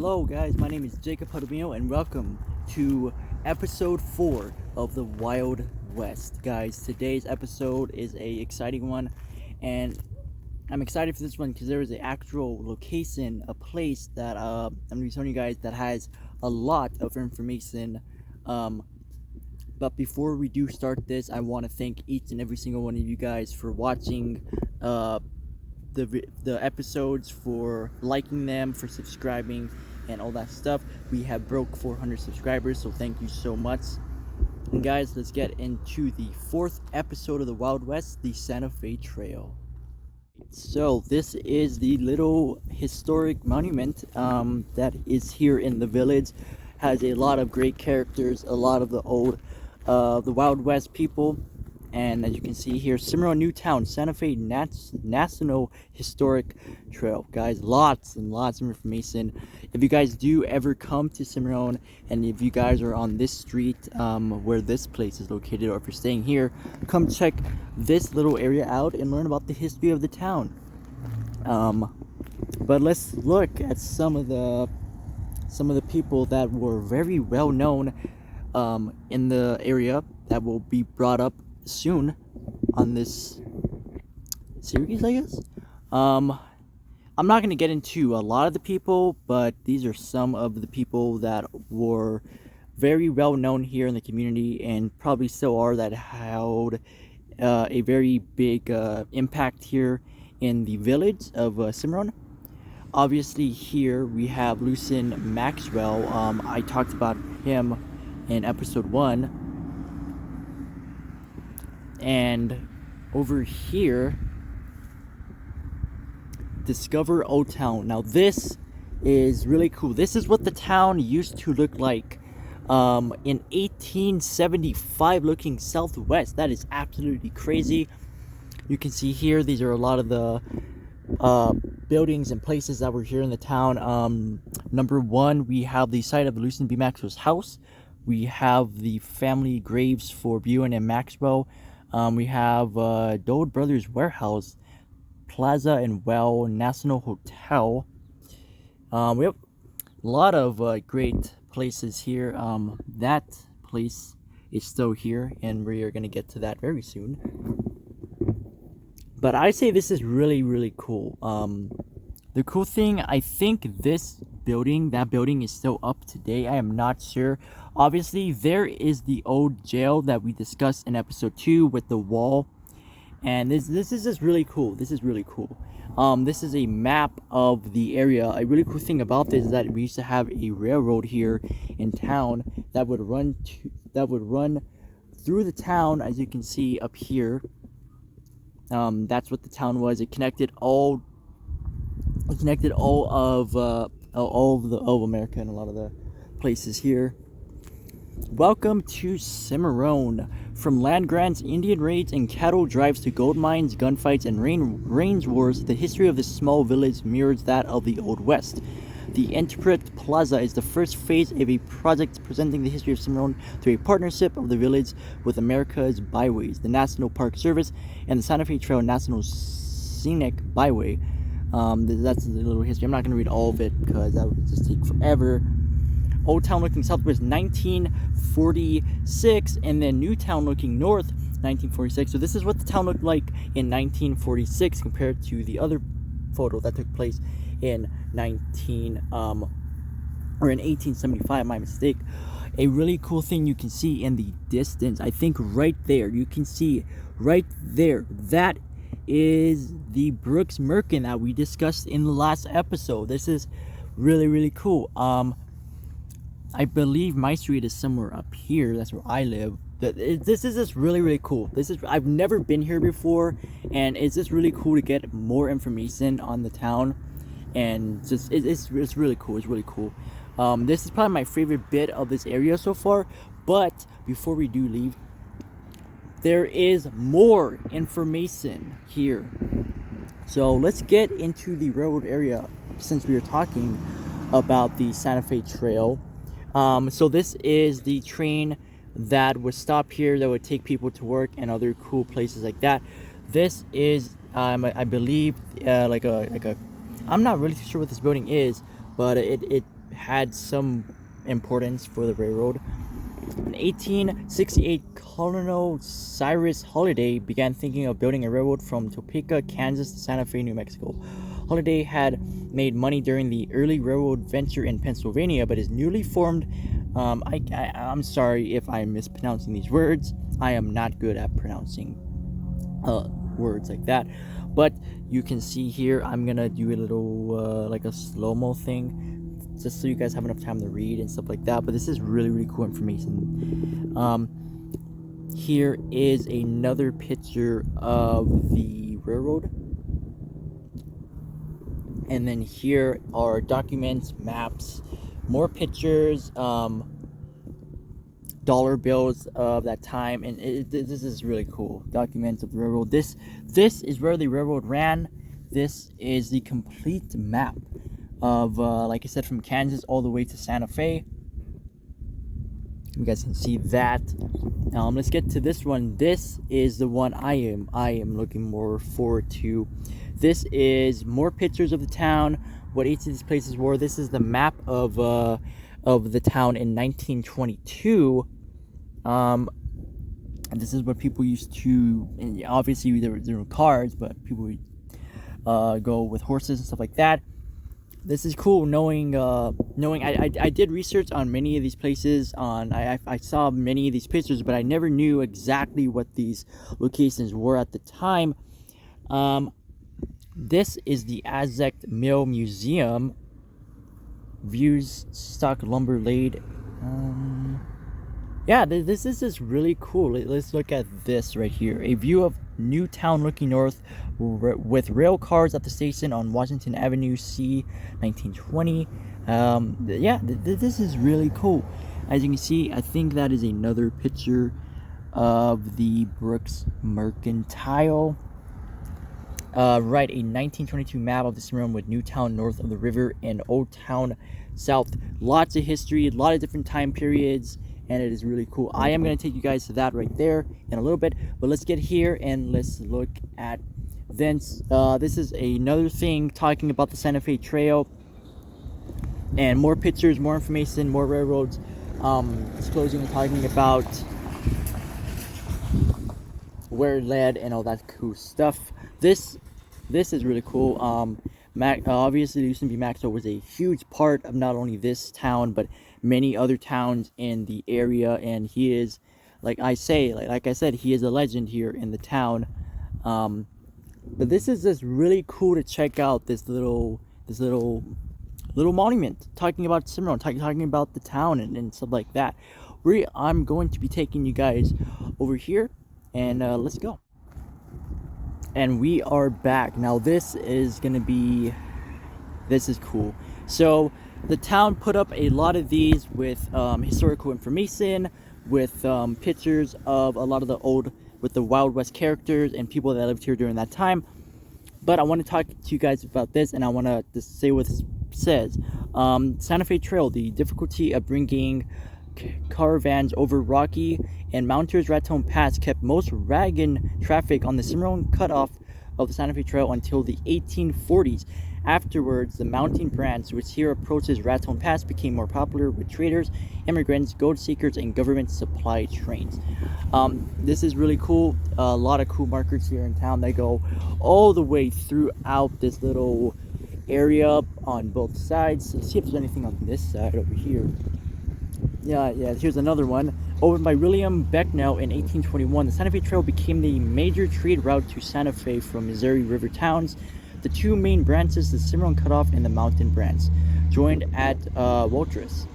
Hello guys, my name is Jacob Padovino and welcome to episode 4 of the Wild West. Guys, today's episode is a exciting one and I'm excited for this one because there is an actual location, a place that I'm going to be showing you guys that has a lot of information. But before we do start this, I want to thank each and every single one of you guys for watching the episodes, for liking them, for subscribing and all that stuff. We have broke 400 subscribers, so thank you so much. And guys, let's get into the 4th episode of the Wild West, the Santa Fe Trail. So this is the little historic monument that is here in the village. Has a lot of great characters, a lot of the old the Wild West people. And as you can see here, Cimarron New Town, Santa Fe National Historic Trail. Guys, lots and lots of information. If you guys do ever come to Cimarron, and if you guys are on this street where this place is located, or if you're staying here, come check this little area out and learn about the history of the town. But let's look at some of the people that were very well known in the area that will be brought up soon on this series, I guess. I'm not going to get into a lot of the people, but these are some of the people that were very well known here in the community and probably still are, that held a very big impact here in the village of Cimarron. Obviously here we have Lucien Maxwell. I talked about him in episode 1. And over here, discover Old Town. Now this is really cool. This is what the town used to look like in 1875, looking southwest. That is absolutely crazy. You can see here, these are a lot of the buildings and places that were here in the town. Number 1, we have the site of Lucien B. Maxwell's house. We have the family graves for Buin and Maxwell. We have Dole Brothers Warehouse, Plaza and Well National Hotel. We have a lot of great places here. That place is still here, and we are going to get to that very soon. But I say this is really, really cool. The cool thing, I think that building is still up today. I am not sure. Obviously, there is the old jail that we discussed in episode 2 with the wall. And this is just really cool. This is really cool. This is a map of the area. A really cool thing about this is that we used to have a railroad here in town that would run through the town, as you can see up here. That's what the town was. It connected all of America and a lot of the places here. Welcome to Cimarron. From land grants, Indian raids, and cattle drives to gold mines, gunfights, and range wars, the history of this small village mirrors that of the Old West. The Interpret Plaza is the first phase of a project presenting the history of Cimarron through a partnership of the village with America's Byways, the National Park Service, and the Santa Fe Trail National Scenic Byway. That's a little history. I'm not going to read all of it because that would just take forever. Old Town looking southwest, 1946, and then New Town looking north, 1946. So this is what the town looked like in 1946 compared to the other photo that took place in 1875. My mistake. A really cool thing you can see in the distance, I think right there, you can see right there, that is the Brooks Merkin that we discussed in the last episode. This is really, really cool. I believe my street is somewhere up here. That's where I live. This is just really, really cool. I've never been here before, and it's just really cool to get more information on the town, and just it's really cool. It's really cool. This is probably my favorite bit of this area so far. But before we do leave, there is more information here. So let's get into the railroad area, since we were talking about the Santa Fe Trail. So this is the train that would stop here, that would take people to work and other cool places like that. This is I believe like a I'm not really sure what this building is, but it had some importance for the railroad. In 1868, Colonel Cyrus Holliday began thinking of building a railroad from Topeka, Kansas to Santa Fe, New Mexico. Holliday had made money during the early railroad venture in Pennsylvania, but his newly formed I'm sorry if I'm mispronouncing these words. I am not good at pronouncing words like that. But you can see here, I'm gonna do a little like a slow-mo thing, just so you guys have enough time to read and stuff like that. But this is really, really cool information. Here is another picture of the railroad. And then here are documents, maps, more pictures, dollar bills of that time, and this is really cool. Documents of the railroad. This is where the railroad ran. This is the complete map of, like I said, from Kansas all the way to Santa Fe. You guys can see that. Let's get to this one. This is the one I am looking more forward to. This is more pictures of the town, what each of these places were. This is the map of the town in 1922. And this is what people used to, and obviously there were cars, but people would go with horses and stuff like that. This is cool knowing I did research on many of these places. I saw many of these pictures, but I never knew exactly what these locations were at the time. This is the Aztec Mill Museum. Views stock lumber laid. Yeah, this is just really cool. Let's look at this right here. A view of Newtown looking north with rail cars at the station on Washington Avenue, C, 1920. Yeah, this is really cool. As you can see, I think that is another picture of the Brooks Mercantile. Right, a 1922 map of the Cimarron with Newtown north of the river and Old Town south. Lots of history, a lot of different time periods, and it is really cool. I am going to take you guys to that right there in a little bit, but let's get here and let's look at this. This is another thing talking about the Santa Fe Trail, and more pictures, more information, more railroads, disclosing and talking about where it led and all that cool stuff. This is really cool. Obviously, USMB Maxwell was a huge part of not only this town, but many other towns in the area. And he is, like I said, he is a legend here in the town. But this is just really cool to check out. This little monument talking about Cimarron, talking about the town and stuff like that. I'm going to be taking you guys over here, and let's go. And we are back. Now this is cool. So the town put up a lot of these with historical information, with pictures of a lot of the Wild West characters and people that lived here during that time. But I want to talk to you guys about this, and I want to just say what this says. Santa Fe Trail, the difficulty of bringing caravans over rocky and mountainous Raton Pass kept most wagon traffic on the Cimarron cutoff of the Santa Fe Trail until the 1840s. Afterwards, the mountain branch, which here approaches Raton Pass, became more popular with traders, immigrants, gold seekers, and government supply trains. This is really cool. A lot of cool markers here in town that go all the way throughout this little area on both sides. Let's see if there's anything on this side over here. Yeah, here's another one. Opened by William Becknell in 1821, the Santa Fe Trail became the major trade route to Santa Fe from Missouri River towns. The two main branches, the Cimarron Cutoff and the Mountain Branch, joined at Watrous.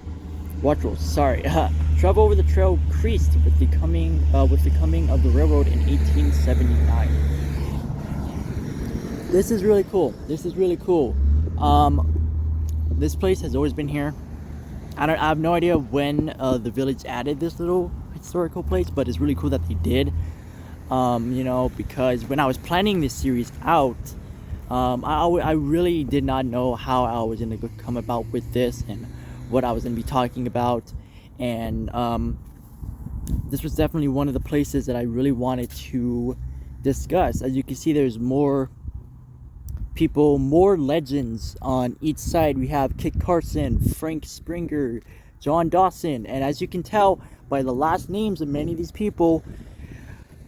Travel over the trail increased with the coming of the railroad in 1879. This is really cool. This place has always been here. I have no idea when the village added this little historical place, but it's really cool that they did. Because when I was planning this series out, I really did not know how I was going to come about with this and what I was going to be talking about. And this was definitely one of the places that I really wanted to discuss. As you can see, there's more people, more legends on each side. We have Kit Carson, Frank Springer, John Dawson, and as you can tell by the last names of many of these people,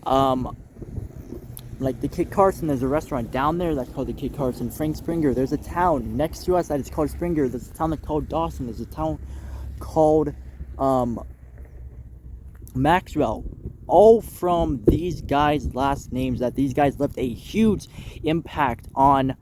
like the Kit Carson, there's a restaurant down there that's called the Kit Carson. Frank Springer, there's a town next to us that is called Springer. There's a town that's called Dawson. There's a town called Maxwell. All from these guys' last names, that these guys left a huge impact on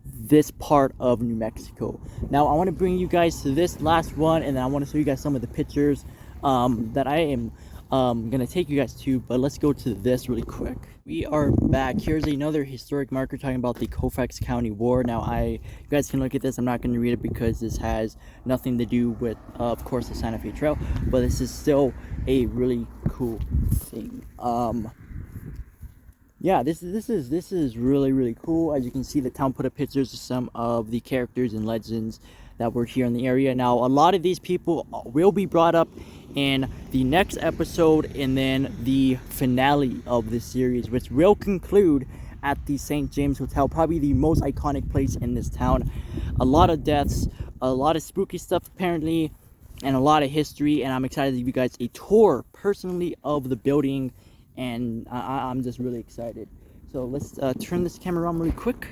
this part of New Mexico. Now I want to bring you guys to this last one, and then I want to show you guys some of the pictures that I am gonna take you guys to, but let's go to this really quick. We are back. Here's another historic marker talking about the Colfax County War. Now you guys can look at this. I'm not going to read it because this has nothing to do with of course the Santa Fe Trail, but this is still a really cool thing. Yeah, this is really cool. As you can see, the town put up pictures of some of the characters and legends that were here in the area. Now a lot of these people will be brought up in the next episode, and then the finale of this series, which will conclude at the St. James Hotel, probably the most iconic place in this town. A lot of deaths, a lot of spooky stuff apparently, and a lot of history, and I'm excited to give you guys a tour personally of the building, and I'm just really excited. So let's turn this camera on really quick.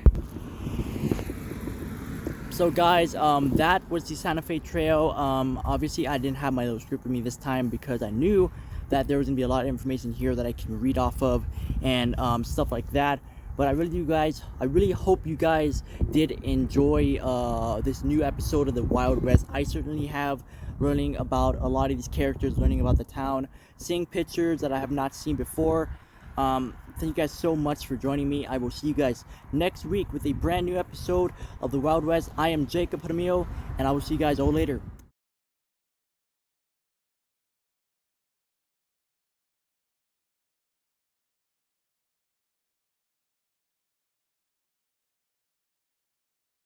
So guys, that was the Santa Fe Trail. Obviously I didn't have my little script with me this time because I knew that there was gonna be a lot of information here that I can read off of, and stuff like that. But I really hope you guys did enjoy this new episode of the Wild West. I certainly have, learning about a lot of these characters, learning about the town, seeing pictures that I have not seen before. Thank you guys so much for joining me. I will see you guys next week with a brand new episode of the Wild West. I am Jacob Jaramillo, and I will see you guys all later.